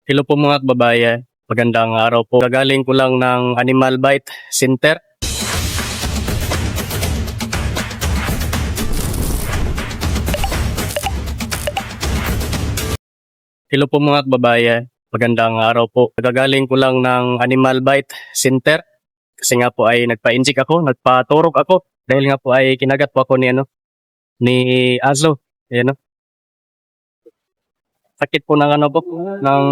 Hello po mga kababayan. Magandang araw po. Gagaling ko lang ng Animal Bite Center. Hello po mga kababayan. Magandang araw po. Gagaling ko lang ng Animal Bite Center. Kasi nga po ay nagpa-inject ako, nagpaturok ako. Dahil nga po ay kinagat po ako ni Aso. Ayan o. Sakit po ng ng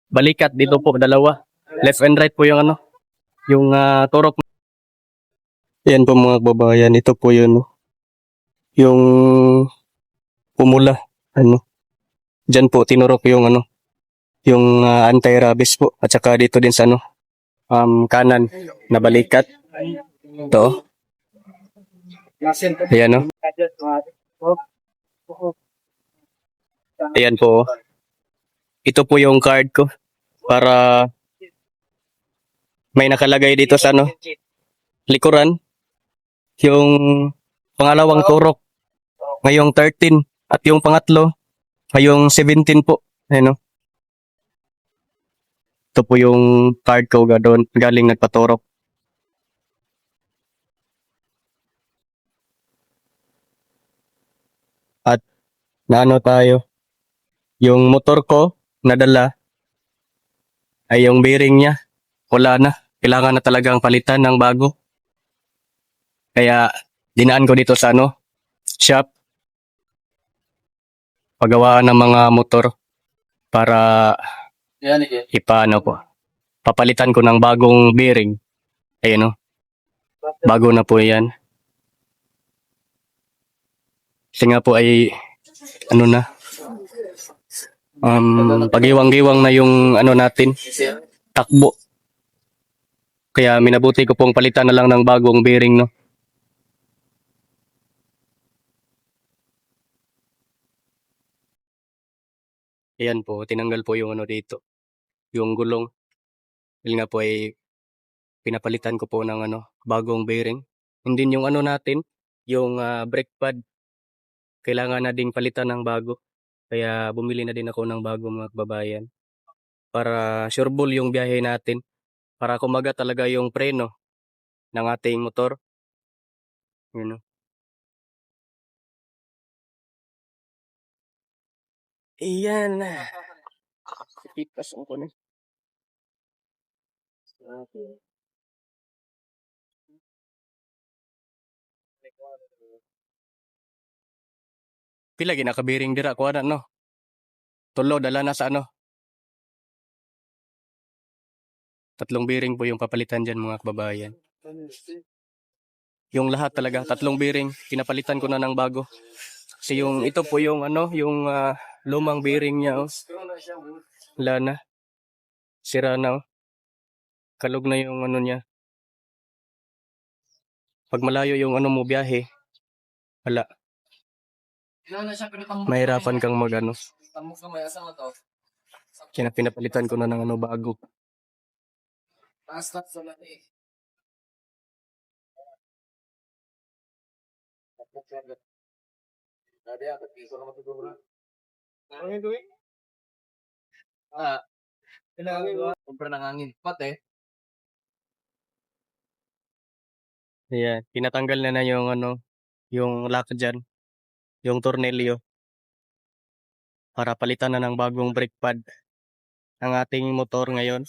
balikat dito po, dalawa. Left and right po yung yung turok. Yan po mga kababayan, ito po yun, yung pumula, Diyan po tinurok yung yung anti-rabies po at saka dito din sa kanan na balikat. Ito. Ayan Ayan po. Ito po yung card ko para may nakalagay dito sa likuran yung pangalawang turok ngayong 13 at yung pangatlo ngayong 17 po. Ayan Ito po yung card ko galing nagpaturok. At naano tayo, yung motor ko nadala ay yung bearing niya wala na. Kailangan na talagang palitan ng bago. Kaya dinaan ko dito sa shop. Pagawaan ng mga motor para ipaano po. Papalitan ko ng bagong bearing. Ayun Bago na po yan. Kasi nga po ay pagiwang-giwang na yung natin, takbo. Kaya minabuti ko pong palitan na lang ng bagong bearing Ayan po, tinanggal po yung dito, yung gulong. Dahil nga po ay pinapalitan ko po ng bagong bearing. Hindi yung natin, yung brake pad. Kailangan na ding palitan ng bago. Kaya bumili na din ako ng bago mga kababayan. Para sureball yung biyahe natin. Para kumaga talaga yung preno ng ating motor. Yun Iyan. Ipas ko na. Pila ginakabiring dira ko Tulo dala na sa 3 bearing po yung papalitan diyan mga kababayan. Yung lahat talaga 3 bearing pinapalitan ko na ng bago. Kasi yung ito po yung yung lumang bearing niya Wala na. Sira na Kalog na yung niya. Pag malayo yung mo biyahe, wala. Mahirapan kang Kaya pinapalitan ko na ng bago. Kumpra ng hangin. Pati. Ayan, tinatanggal na yung yung lock dyan, yung tornilyo. Para palitan na ng bagong brake pad ang ating motor ngayon.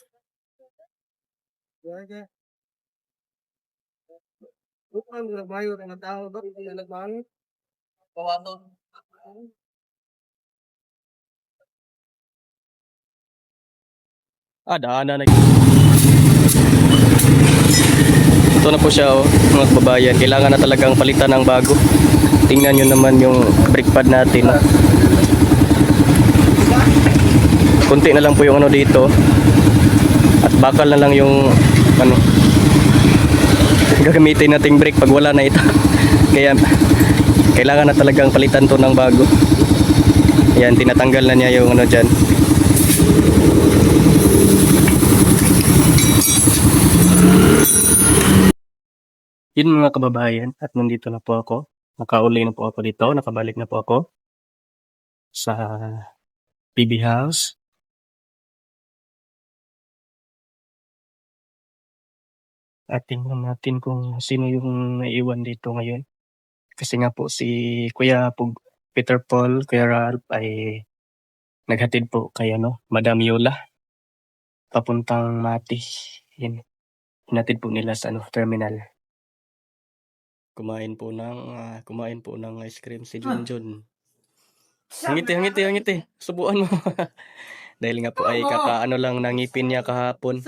Daanan na. Ito na po siya mga kababayan. Kailangan na talagang palitan ng bago. Tingnan nyo naman yung brake pad natin. Kunti na lang po yung dito. At bakal na lang yung gagamitin nating brake pag wala na ito. Kaya kailangan na talagang palitan to ng bago. Ayan, tinatanggal na niya yung dyan. Yun mga kababayan, at nandito na po ako. Nakauli na po ako dito, nakabalik na po ako sa PB House. At tingnan natin kung sino yung naiwan dito ngayon. Kasi nga po si Kuya Peter Paul, Kuya Ralph ay naghatid po kay Madam Yola papuntang Mati. Yan. Hinatid po nila sa terminal. Kumain po ng ice cream si Junjun. Hangiti. Subuan mo. Dahil nga po ay kakaano lang ng ngipin niya kahapon.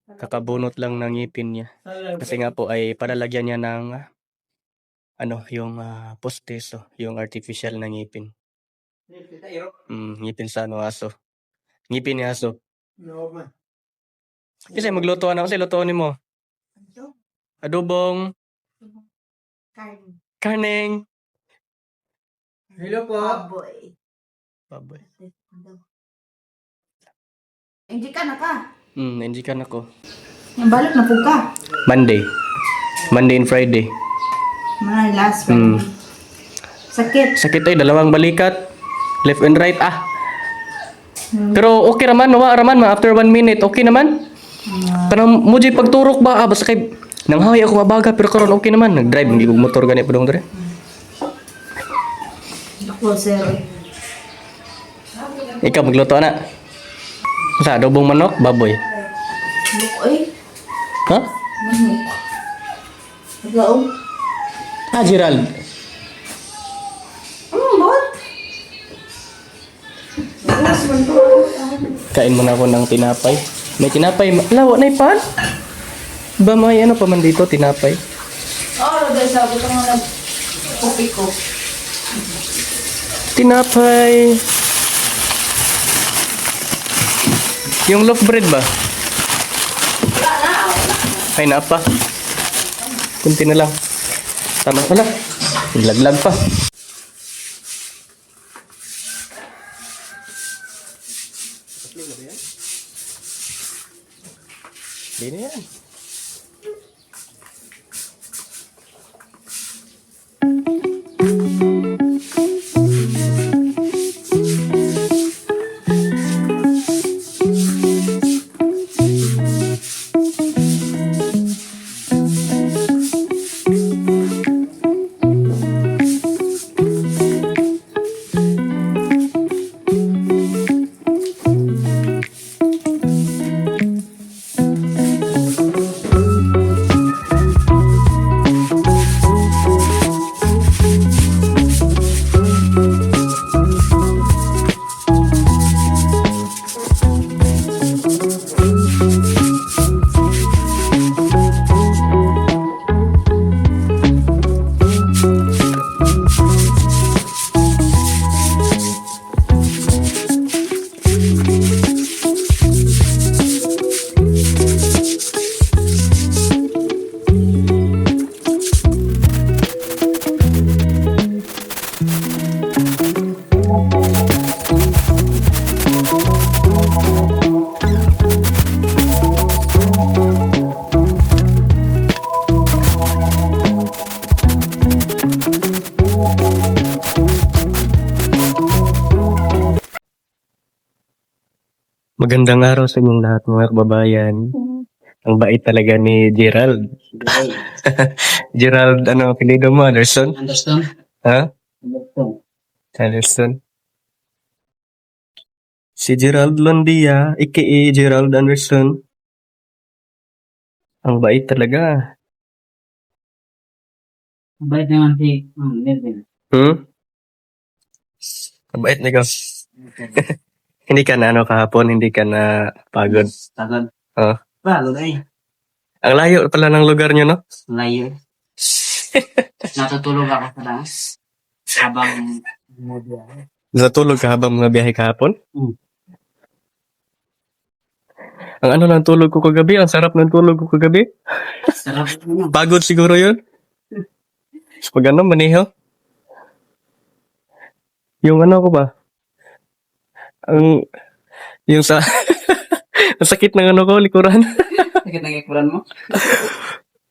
Kakabunot lang ng ngipin niya. Kasi nga po ay palalagyan niya ng yung postiso, yung artificial na ngipin. Ngipin sa aso. Ngipin ni aso. Kasi magluto na kasi lutuin mo. Adobong karning. Hello po. Baboy. Hindi ka na ka. Hindi ka na ko. Yung balot na po ka. Monday and Friday. Mga last one. Sakit. Sakit ay dalawang balikat. Left and right. Pero okay raman, after 1 minute, okay naman. Kanang muji pagturok ba, basta kay nanghawi ako mabaga, pero karon okay naman. Nag-drive, hindi ko motor gani pa dong dere. Ako, sir. Ikaw magluto na. Sa adobong manok, baboy. Look, ay. Ha? Naglaong. Gerald. Bot? Kain mo na ako ng tinapay. May tinapay, lawa na ipan. Ba may pa man dito, tinapay. Dahil sabi ko nga nag-kopi ko. Tinapay. Yung loaf bread ba? Ay, napa. Kunti na lang. Tama pala. Laglag pa. Hindi na yan. Magandang araw sa inyong lahat mga kababayan. Ang bait talaga ni Gerald. Gerald, apelido mo? Anderson? Understand? Ha? Anderson. Si Gerald Londia, aka Gerald Anderson. Ang bait talaga. Bait naman si Melvin. Ang bait na Hindi ka na kahapon, hindi ka na pagod. Tagal. Oh. Pagod ay. Ang layo pala ng lugar nyo, no? Layo. Natutulog ako sa lang. Habang Natulog ka habang mga biyahe kahapon? Ang ng tulog ko kagabi, ang sarap ng tulog ko kagabi. sarap naman. Pagod siguro yun. Pag maniho. Yung ko ba? Yung sa ang sakit ng ko, likuran. Sakit ng ikuran mo?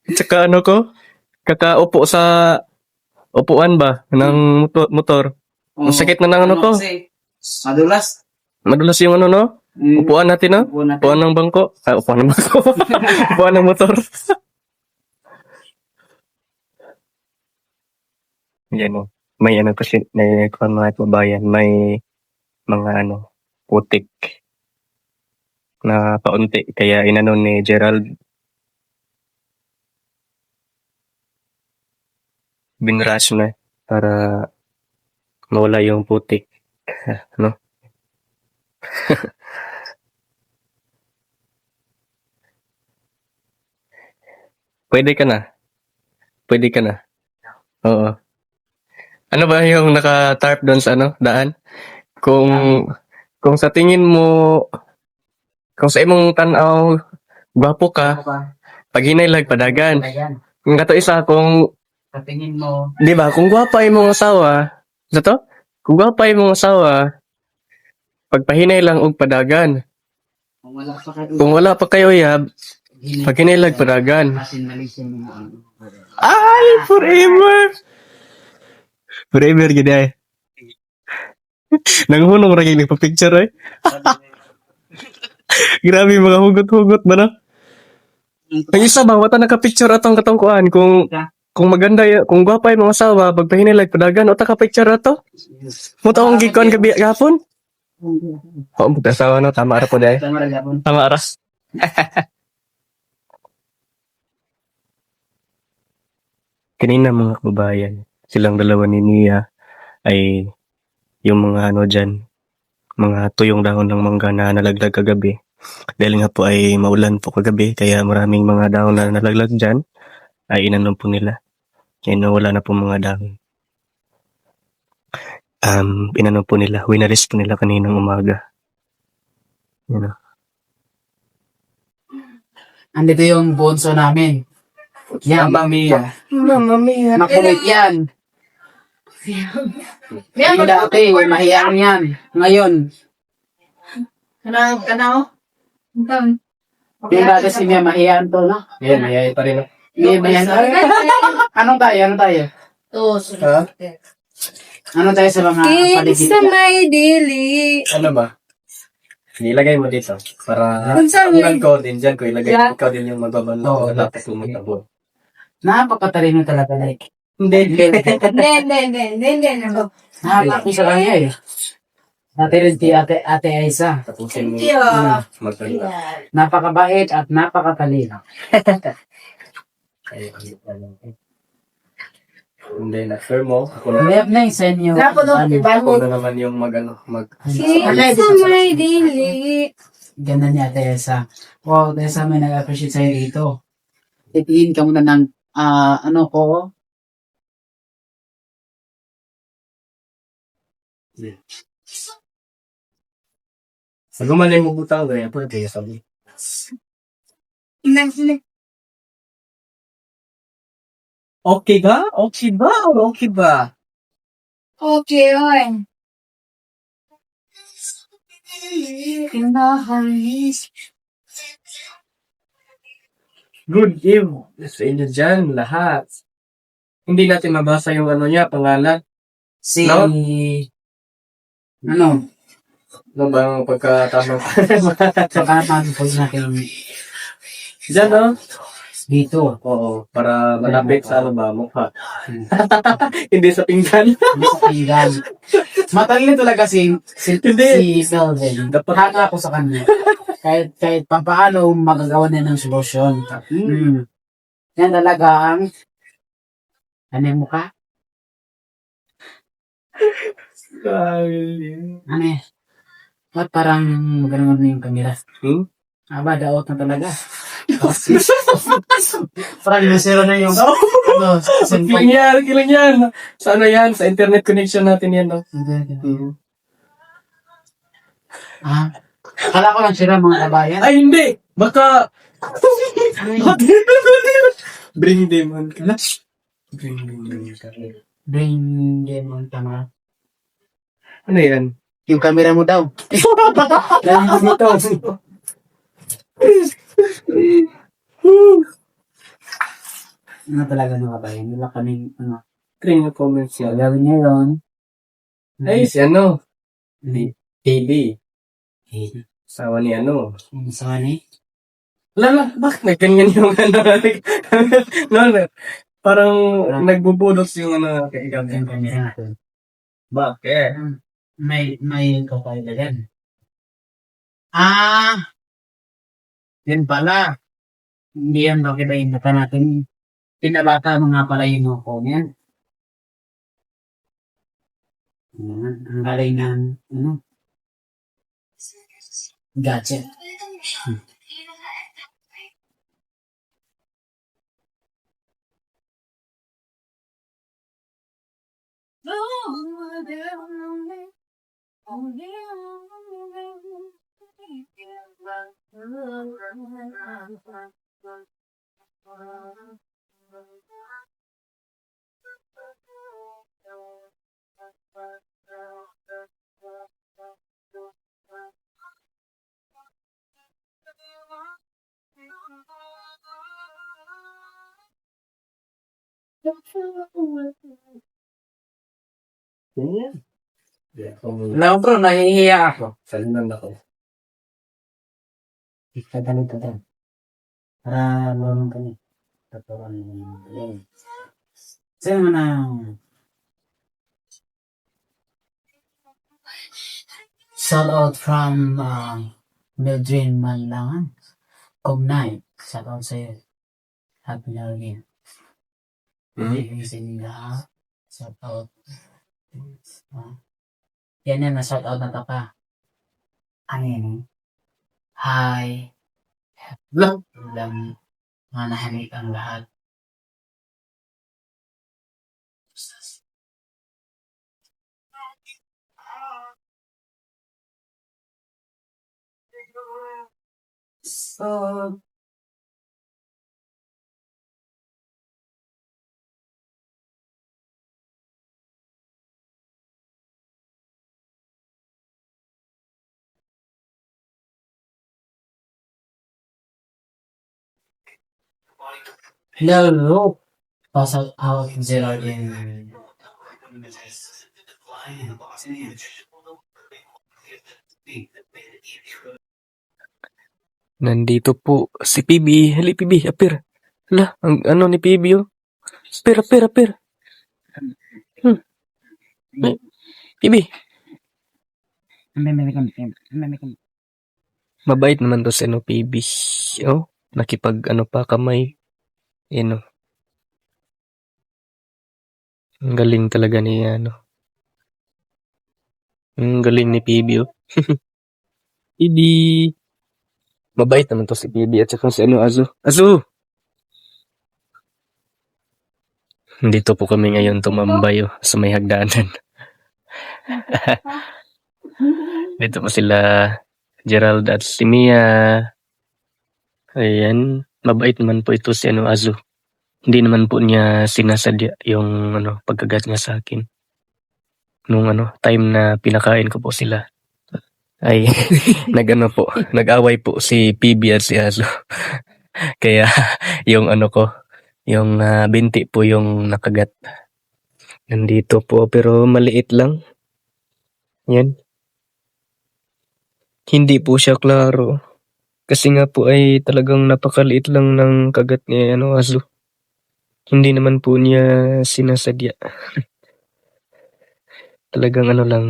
Tsaka ko, kakaupo sa upuan ba ng motor. Ang sakit na ng ko. Kasi, madulas. Madulas yung no? Upuan natin, no? Upuan ng bangko. Upuan ng bangko. Upuan ng motor. Yan o. May ano kasi, may mga kabayan, may mga putik na paunti. Kaya inano ni Gerald, binrush na para mawala yung putik. No? Pwede ka na. Pwede ka na. Oo. Ano ba yung naka-tarp doon sa daan? Kung sa tingin mo, kung sa imong tanaw, gwapo ka, pag hinaylag padagan. Ayan. Kung kato isa, kung, Sa tingin mo, di ba, kung gwapa imong asawa, sa to? Kung gwapa imong asawa, pagpahinay lang og padagan. kung wala pa kayo, Kung wala pa kayo yab, pag hinaylag padagan. masin mo Ay, forever! Forever, gid ay. Nanghunong ra gyud nagpa-picture ay. Grabe mga hugot-hugot ba na? Ang isa ba wata naka-picture atong katungkuan kung maganda kung gwapa yung mga asawa pagpahinilag padagan o ta ka-picture ato. Mo taong gikon gabi gapon. Oo, mo asawa no tama ra po dai. Tama rin gapon. Tama ra. Kanina mga kababayan, silang dalawa ni Nia ay yung mga dyan, mga tuyong dahon ng mangga na nalaglag kagabi. Dahil nga po ay maulan po kagabi, kaya maraming mga dahon na nalaglag dyan, ay inanom po nila. Kaya wala na po mga dahon. Inanom po nila, winaris po nila kaninang umaga. Yan o. Andito yung bonso namin. Yan. Mamma mia. Mamma mia. Makulit yan. Yung dati, mahiyaan yan. Ngayon, Kanaw? yung dati si Mia mahiyaan to, no? Yan, mayay pa rin. Mia mahiyaan. Anong tayo? Anong tayo? Ha? Ano tayo sa mga paligid? Sa may dili. Ano ba? Nilagay mo dito para Kung saan ulan ko din dyan ko ilagay. Yeah. Ikaw din yung magbabalo. Oo. Tapos umutabo. Napakatalino talaga, like. Hindi. Hindi. Nakakapis sa kanya eh. Dati rin si ate Aiza. Tapusin mo. Yeah. Maganda. Napakabait at napakatalino. Hindi na. Sure mo. Ako na. Left na yung sa inyo. Ako na naman yung mag. Sa may dili. Ganda ni Ate Esa. Wow, Ate Esa, may nag-appreciate sa'yo dito. Titingin ka muna ng, ko. Pag umalay mo butang, ganyan po. Kaya sabi. Okay ba? Okay ba? Okay ba? Okay, oy. Good game. Sa inyo dyan, lahat. Hindi natin mabasa yung niya, pangalan. Si, No? ano, Ano ba ang pagkatamang pagkataon po natin Diyan, no? dito. Oo, para malapit sa mukha. Hindi sa pinggan. Hindi sa pinggan. Matalino talaga si Hindi. Melvin. Dapat- Hanga ako sa kanya. Kahit papaano magagawa niya ng solusyon. Yan talaga ang ano yung mukha? Ano eh? Ba't parang ganun yung kamera? Aba, daot na talaga. Parang nasira na yung Kilang yan, kilang yan. Sa yan? Sa internet connection natin yan, no? Kala ko lang sila mga kabayan. Ay, hindi! Baka... Bring them on ka. Bring them on ka. Bring them on camera. Ano yan? Yung camera mo daw. Dahil ko dito. Ano talaga mga kabayan? Wala kaming Try na comments So, yan. gawin niya yun. Ay, si TV. Eh, Sawa ni sa ni? Lala, bakit may ganyan yung no, no. Parang nagbubulot yung ano kay ikaw. Yung camera natin. Bakit? May kapal yan. Yan pala. Hindi yan bakit ay nata natin. Pinabata mo nga pala yung ako niyan. Ang galing ng, gadget. Alam mo bro, nahihiya ako. Salinan ako. Ganito din. Para marunong kami. Tatuan yun. Sa'yo mo na. Shout out from Mildred Manlangan. Cognite. Shout out sa'yo. Happy New Year. Ising nga. Shout out. Yan na shout out na pa. Ano yan? Hi. Love. Manahimik ang lahat. So, hello. Pasok out Gerald in Nandito po si PB. Hali PB, apir. Hala, ang ano ni PB oh. Apir. PB. Mabait naman to si ano PB. Oh, nakipag ano pa kamay. Ano. Ang galing talaga ni ano. Ang galing ni PB oh. PB. Mabait naman to si PB at saka si ano Azu. Azu! Dito po kami ngayon tumambay oh, sa may hagdanan. Dito po sila Gerald at si Mia. Ayan. Mabait naman po ito si ano Azu. Hindi naman po niya sinasadya yung ano pagkagat niya sa akin. Nung ano time na pinakain ko po sila. Ay nag-ano po, nag-away po si PB at si Azu. Kaya yung ano ko, yung binti po yung nakagat. Nandito po pero maliit lang. Yan. Hindi po siya klaro. Kasi nga po ay talagang napakaliit lang ng kagat ni ano Azu. Hindi naman po niya sinasadya. Talagang ano lang.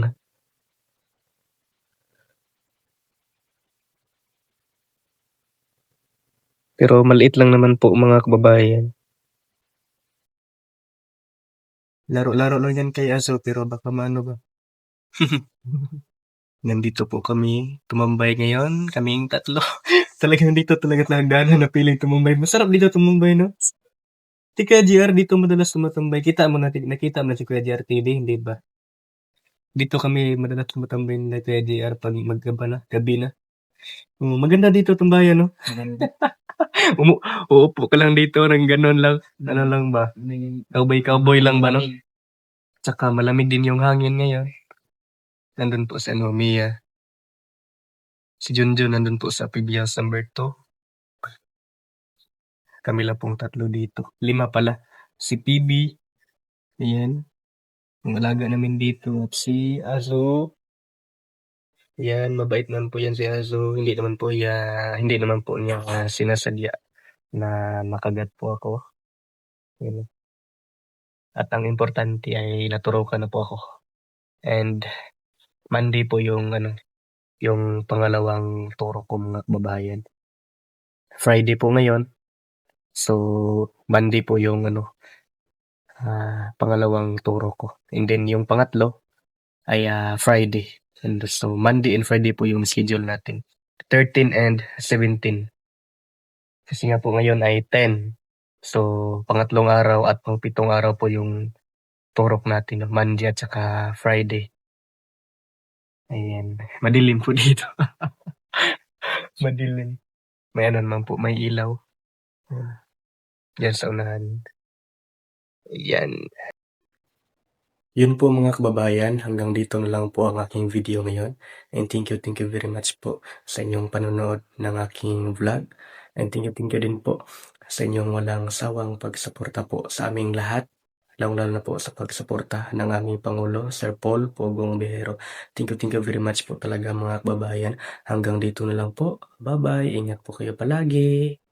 Pero maliit lang naman po mga kababayan. Laro-laro lang yan kay Azu pero baka maano ba. Nandito po kami, tumambay ngayon, kaming tatlo. Talagang dito talaga hagdanan na piling tumambay. Masarap dito tumambay, no? Si Kuya JR dito madalas tumatambay. Nakita mo na si Kuya JR TV, hindi ba? Dito kami madalas tumatambay na Kuya JR pag gabi na. Maganda dito tumbayan, no? Uupo ka lang dito ng ganun lang. Ano lang ba? Cowboy lang ba, no? Tsaka malamig din yung hangin ngayon. Nandun po si Mia. Si Junjun nandun po sa PBL number 2. Kami lang pong tatlo dito. 5 pala. Si PB. Ayan. Ang alaga namin dito. At si Azu. Ayan. Mabait naman po yan si Azu. Hindi naman po niya sinasadya na makagat po ako. Ayan. At ang importante ay naturukan na po ako. And Monday po yung yung pangalawang turo ko mga kababayan. Friday po ngayon. So, Monday po yung pangalawang turo ko. And then yung pangatlo ay Friday. And so, Monday and Friday po yung schedule natin. 13 and 17. Kasi nga po ngayon ay 10. So, pangatlong araw at pang pitong araw po yung turok natin, no? Monday at saka Friday. Ayan. Madilim po dito. Madilim. May naman po, may ilaw. Diyan sa unahan. Ayan. Yun po mga kababayan, hanggang dito na lang po ang aking video ngayon. And thank you very much po sa inyong panonood ng aking vlog. And thank you din po sa inyong walang sawang pagsuporta po sa aming lahat. Lalo na po sa pagsuporta ng aming Pangulo, Sir Paul Pogong Bihero. Thank you very much po talaga mga kababayan. Hanggang dito na lang po. Bye-bye. Ingat po kayo palagi.